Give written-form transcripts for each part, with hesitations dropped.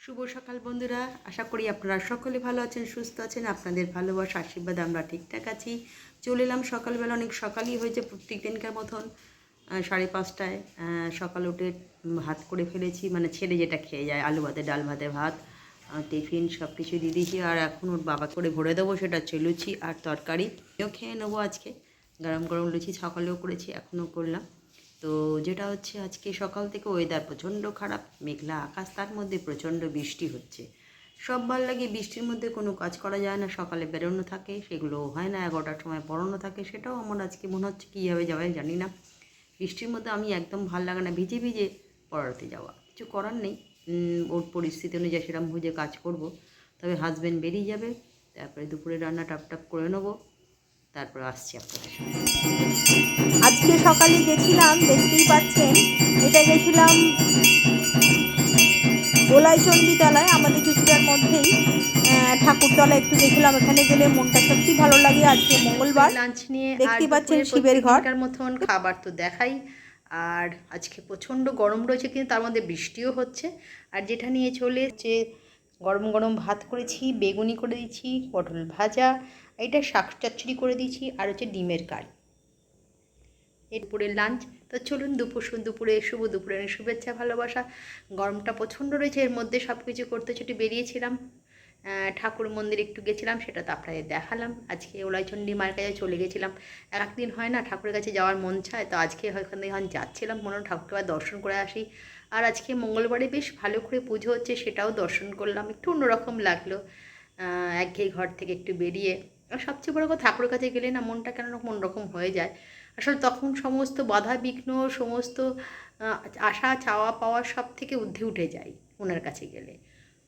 শুভ সকাল বন্ধুরা, আশা করি আপনারা সকলে ভালো আছেন, সুস্থ আছেন। আপনাদের ভালোবাসা আশীর্বাদ আমরা ঠিকঠাক আছি। চলে এলাম সকালবেলা, অনেক সকালই হয়েছে প্রত্যেক দিনকার মতন। 5:30টায় সকালে উঠে ভাত করে ফেলেছি, মানে ছেলে যেটা খেয়ে যায়, আলু ভাতে, ডাল ভাতে, ভাত, টিফিন সব কিছু দিয়ে দিয়েছি। আর এখন ওর বাবা করে ভরে দেবো, সেটা হচ্ছে লুচি আর তরকারি। খেয়ে নেবো আজকে। গরম গরম লুচি সকালেও করেছি, এখনও করলাম। তো যেটা হচ্ছে, আজকে সকাল থেকে ওয়েদার প্রচণ্ড খারাপ, মেঘলা আকাশ, তার মধ্যে প্রচণ্ড বৃষ্টি হচ্ছে। সব ভাল লাগে, বৃষ্টির মধ্যে কোনো কাজ করা যায় না। সকালে বেরোনো থাকে, সেগুলো হয় না। 11টার সময় পড়ানো থাকে, সেটাও আমার আজকে মনে হচ্ছে কীভাবে যাবে জানি না। বৃষ্টির মধ্যে আমি একদম ভাল লাগে না ভিজে ভিজে পড়াতে যাওয়া, কিছু করার নেই। ওর পরিস্থিতি অনুযায়ী সেরকম বুঝে কাজ করব। তবে হাজব্যান্ড বেরিয়ে যাবে, তারপরে দুপুরে রান্না টাপ করে নেবো, তারপর আসছি আপনাদের সাথে। আজকে সকালে গেছিলাম, দেখতেই পাচ্ছেন, এটা গেছিলাম গোলাইচণ্ডীতলায়, আমাদের চুচুড়ার মধ্যেই ঠাকুরতলা একটু দেখলাম। এখানে গেলে মনটা সত্যি ভালো লাগে। আজকে মঙ্গলবার, লাঞ্চ নিয়ে আর দেখতেই পাচ্ছেন দুপুরে শিবের ঘর। প্রত্যেকদিনকার মতন খাবার তো দেখাই। আর আজকে প্রচণ্ড গরম রয়েছে, কিন্তু তার মধ্যে বৃষ্টিও হচ্ছে। আর যেটা নিয়ে চলে এসছে, গরম গরম ভাত করেছি, বেগুনি করে দিয়েছি, পটল ভাজা, এটা শাক চচ্চড়ি করে দিয়েছি, আর হচ্ছে ডিমের কারি। এরপরে লাঞ্চ। তো চলুন দুপুরে শুভ দুপুরের শুভেচ্ছা ভালোবাসা। গরমটা প্রচণ্ড রয়েছে, এর মধ্যে সব কিছু করতে ছুটে বেরিয়েছিলাম। ঠাকুর মন্দির একটু গেছিলাম, সেটা তো আপনাদের দেখালাম। আজকে ওলাইচণ্ডী মায়ের কাছে চলে গেছিলাম। একদিন হয় না ঠাকুরের কাছে যাওয়ার মন চায়, তো আজকে ওখান থেকে যাচ্ছিলাম, মনে ঠাকুরকে আবার দর্শন করে আসি। আর আজকে মঙ্গলবারে বেশ ভালো করে পুজো হচ্ছে, সেটাও দর্শন করলাম, একটু অন্যরকম লাগলো। একঘেয়ে ঘর থেকে একটু বেরিয়ে। আর সবচেয়ে বড় কথা, ঠাকুরের কাছে গেলে না মনটা কেন অন্যরকম হয়ে যায়। আসলে তখন সমস্ত বাধা বিঘ্ন, সমস্ত আশা চাওয়া পাওয়া সব থেকে ঊর্ধ্বে উঠে যায় ওনার কাছে গেলে।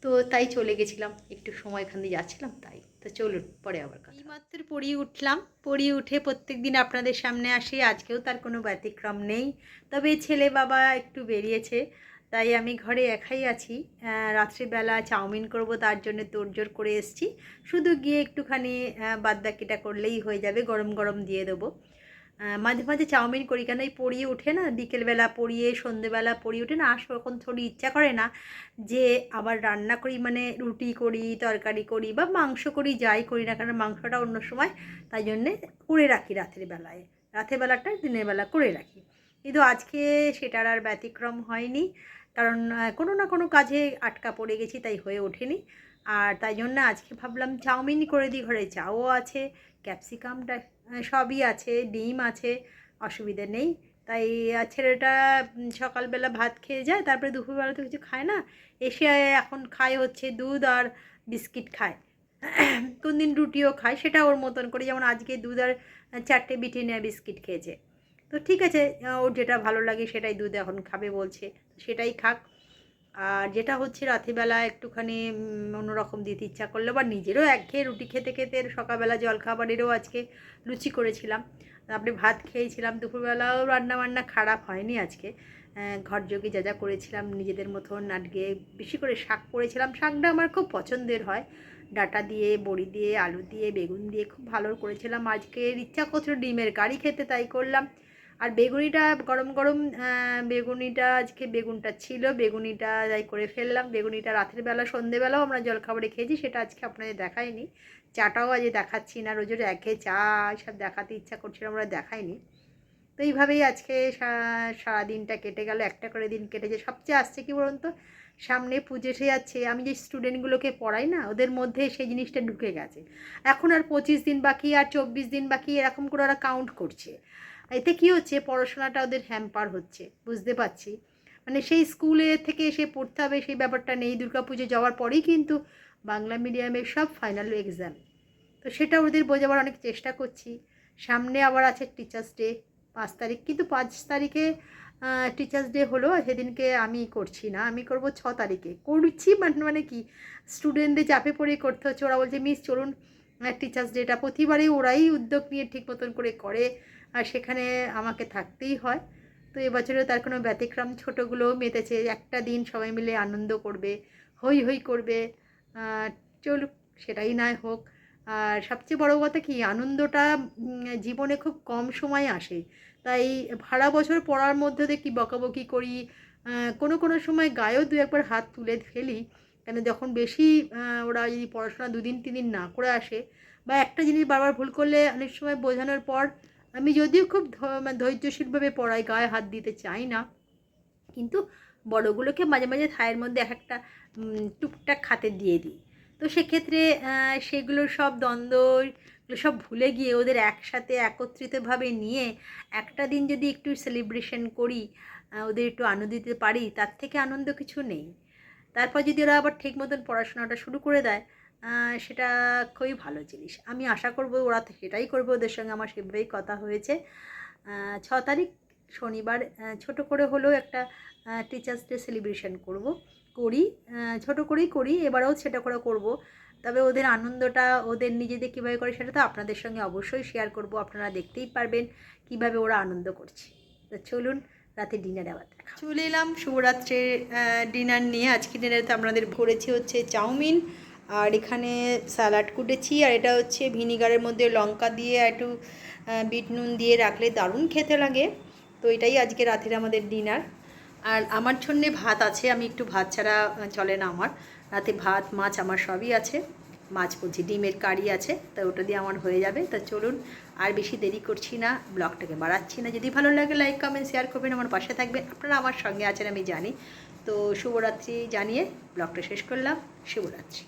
তো তাই চলে গেছিলাম, একটু সময় এখান দিয়ে যাচ্ছিলাম তাই। তো চলুন পরে আবার কথা। এইমাত্র পড়িয়ে উঠলাম, পড়িয়ে উঠে প্রত্যেক দিন আপনাদের সামনে আসি, আজকেও তার কোনো ব্যতিক্রম নেই। তবে ছেলে বাবা একটু বেরিয়েছে, তাই আমি ঘরে একাই আছি। রাত্রিবেলা চাউমিন করব, তার জন্য তোড়জোড় করে এসেছি। শুধু গিয়ে একটুখানি বাদবাকিটা করলেই হয়ে যাবে, গরম গরম দিয়ে দেবো। মাঝে মাঝে চাউমিন করি, কেন এই পড়িয়ে উঠে না, বিকেলবেলা পড়িয়ে সন্ধেবেলা পড়িয়ে উঠে না, আর তখন থোড়ি ইচ্ছা করে না যে আবার রান্না করি, মানে রুটি করি, তরকারি করি বা মাংস করি, যাই করি না কেন, মাংসটা অন্য সময় তাই জন্যে করে রাখি রাতের বেলায়। রাতের বেলাটা দিনের বেলা করে রাখি, কিন্তু আজকে সেটার আর ব্যতিক্রম হয়নি। কারণ কোনো না কোনো কাজে আটকা পড়ে গেছি, তাই হয়ে ওঠেনি। আর তাই জন্য আজকে ভাবলাম চাউমিন করে দিই, ঘরে চাও আছে, ক্যাপসিকামটা সবই আছে, ডিম আছে, অসুবিধে নেই। তাই ছেলেটা সকালবেলা ভাত খেয়ে যায়, তারপরে দুপুরবেলা তো কিছু খায় না, এসে এখন খায় হচ্ছে দুধ আর বিস্কিট খায়। কোন দিন রুটিও খায়, সেটা ওর মতন করে, যেমন আজকে দুধ আর 4টে ব্রিটানিয়া বিস্কিট খেয়েছে। তো ঠিক আছে, ওর যেটা ভালো লাগে সেটাই দুধ এখন খাবে বলছে, সেটাই খাক। আর যেটা হচ্ছে, রাত্রিবেলা একটুখানি অন্যরকম দিতে ইচ্ছা করলো, বা নিজেরও একঘেয়ে রুটি খেতে খেতে সকালবেলা জলখাবারেরও আজকে লুচি করেছিলাম, তারপরে ভাত খেয়েছিলাম। দুপুরবেলাও রান্নাবান্না খারাপ হয়নি আজকে। ঘরযোগে যা যা করেছিলাম নিজেদের মতন। আজকে বেশি করে শাক করেছিলাম, শাকটা আমার খুব পছন্দের হয়, ডাঁটা দিয়ে, বড়ি দিয়ে, আলু দিয়ে, বেগুন দিয়ে খুব ভালো করেছিলাম। আজকে ইচ্ছা করছিল ডিমের কারি খেতে, তাই করলাম। আর বেগুনিটা গরম গরম, বেগুনিটা আজকে বেগুনটা ছিল, বেগুনিটা যাই করে ফেললাম। বেগুনিটা রাতের বেলা সন্ধেবেলাও আমরা জলখাবারে খেয়েছি, সেটা আজকে আপনাদের দেখাইনি। চাটাও আজ দেখাচ্ছি না, রোজের একে চা সব দেখাতে ইচ্ছা করছিল, আমরা দেখাইনি। তো এইভাবেই আজকে সারাদিনটা কেটে গেল, একটা করে দিন কেটেছে। সবচেয়ে আসছে কি বলুন তো, সামনে পুজো এসে যাচ্ছে, আমি যে স্টুডেন্টগুলোকে পড়াই না, ওদের মধ্যে সেই জিনিসটা ঢুকে গেছে। এখন আর 25 দিন বাকি, আর 24 দিন বাকি, এরকম করে ওরা কাউন্ট করছে। এতে কী হচ্ছে, পড়াশোনাটা ওদের হ্যাম্পার হচ্ছে, বুঝতে পারছি। মানে সেই স্কুলে থেকে এসে পড়তে হবে সেই ব্যাপারটা নেই। দুর্গাপুজো যাওয়ার পরেই কিন্তু বাংলা মিডিয়ামের সব ফাইনাল এক্সাম, তো সেটা ওদের বোঝাবার অনেক চেষ্টা করছি। সামনে আবার আছে টিচার্স ডে, 5 তারিখ, কিন্তু 5 তারিখে টিচার্স ডে হলো, সেদিনকে আমি করছি না, আমি করব 6 তারিখে করছি। মানে কি, স্টুডেন্টদের চাপে পড়ে করতে হচ্ছে। ওরা বলছে মিস চলুন টিচার্স ডেটা, প্রতিবারই ওরাই উদ্যোগ নিয়ে ঠিক মতন করে, আর সেখানে আমাকে থাকতেই হয়। তো এবছরেও তার কোনো ব্যতিক্রম। ছোটোগুলোও মেতেছে, একটা দিন সবাই মিলে আনন্দ করবে, হই হই করবে। চলুক, সেটাই নয় হোক। আর সবচেয়ে বড় কথা কি, আনন্দটা জীবনে খুব কম সময় আসে। তাই সারা বছর পড়ার মধ্যে দিয়ে কী বকাবকি করি, কোনো কোনো সময় গায়েও দু একবার হাত তুলে ফেলি, কেন যখন বেশি ওরা যদি পড়াশোনা 2 দিন 3 দিন না করে আসে বা একটা জিনিস বারবার ভুল করলে অনেক সময় বোঝানোর পর আমি যদিও খুব মানে ধৈর্যশীলভাবে পড়াই, গায়ে হাত দিতে চাই না, কিন্তু বড়গুলোকে মাঝে মাঝে থায়ের মধ্যে এক একটা টুকটাক খাতে দিয়ে দিই। তো সেক্ষেত্রে সেগুলোর সব দ্বন্দ্বগুলো সব ভুলে গিয়ে ওদের একসাথে একত্রিতভাবে নিয়ে একটা দিন যদি একটু সেলিব্রেশন করি, ওদের একটু আনন্দ দিতে পারি, তার থেকে আনন্দ কিছু নেই। তারপর যদি ওরা আবার ঠিক মতন পড়াশোনাটা শুরু করে দেয়, সেটা খুবই ভালো জিনিস। আমি আশা করব ওরা তো সেটাই করবে, ওদের সঙ্গে আমার সেভাবেই কথা হয়েছে। 6 তারিখ শনিবার ছোট করে হলেও একটা টিচার্স ডে সেলিব্রেশন করি, ছোট করেই করি, এবারেও সেটা করে করব। তবে ওদের আনন্দটা ওদের নিজেদের কীভাবে করে সেটা তো আপনাদের সঙ্গে অবশ্যই শেয়ার করব, আপনারা দেখতেই পারবেন কীভাবে ওরা আনন্দ করছে। তো চলুন রাতে ডিনারে আবার দেখা। চলে এলাম শুভরাত্রের ডিনার নিয়ে। আজকে ডিনারে তো আপনাদের করেছি হচ্ছে চাউমিন, আর এখানে স্যালাড কুটেছি, আর এটা হচ্ছে ভিনিগারের মধ্যে লঙ্কা দিয়ে একটু বিট নুন দিয়ে রাখলে দারুণ খেতে লাগে। তো এটাই আজকে রাতের আমাদের ডিনার। আর আমার জন্যে ভাত আছে, আমি একটু ভাত ছাড়া চলে না আমার। রাতে ভাত মাছ আমার সবই আছে, মাছ বলছি ডিমের কারি আছে, তা ওটা দিয়ে আমার হয়ে যাবে। তা চলুন আর বেশি দেরি করছি না, ব্লগটাকে বাড়াচ্ছি না। যদি ভালো লাগে লাইক কমেন্ট শেয়ার করবেন, আমার পাশে থাকবেন, আপনারা আমার সঙ্গে আছেন আমি জানি। তো শুভরাত্রি জানিয়ে ব্লগটা শেষ করলাম। শুভরাত্রি।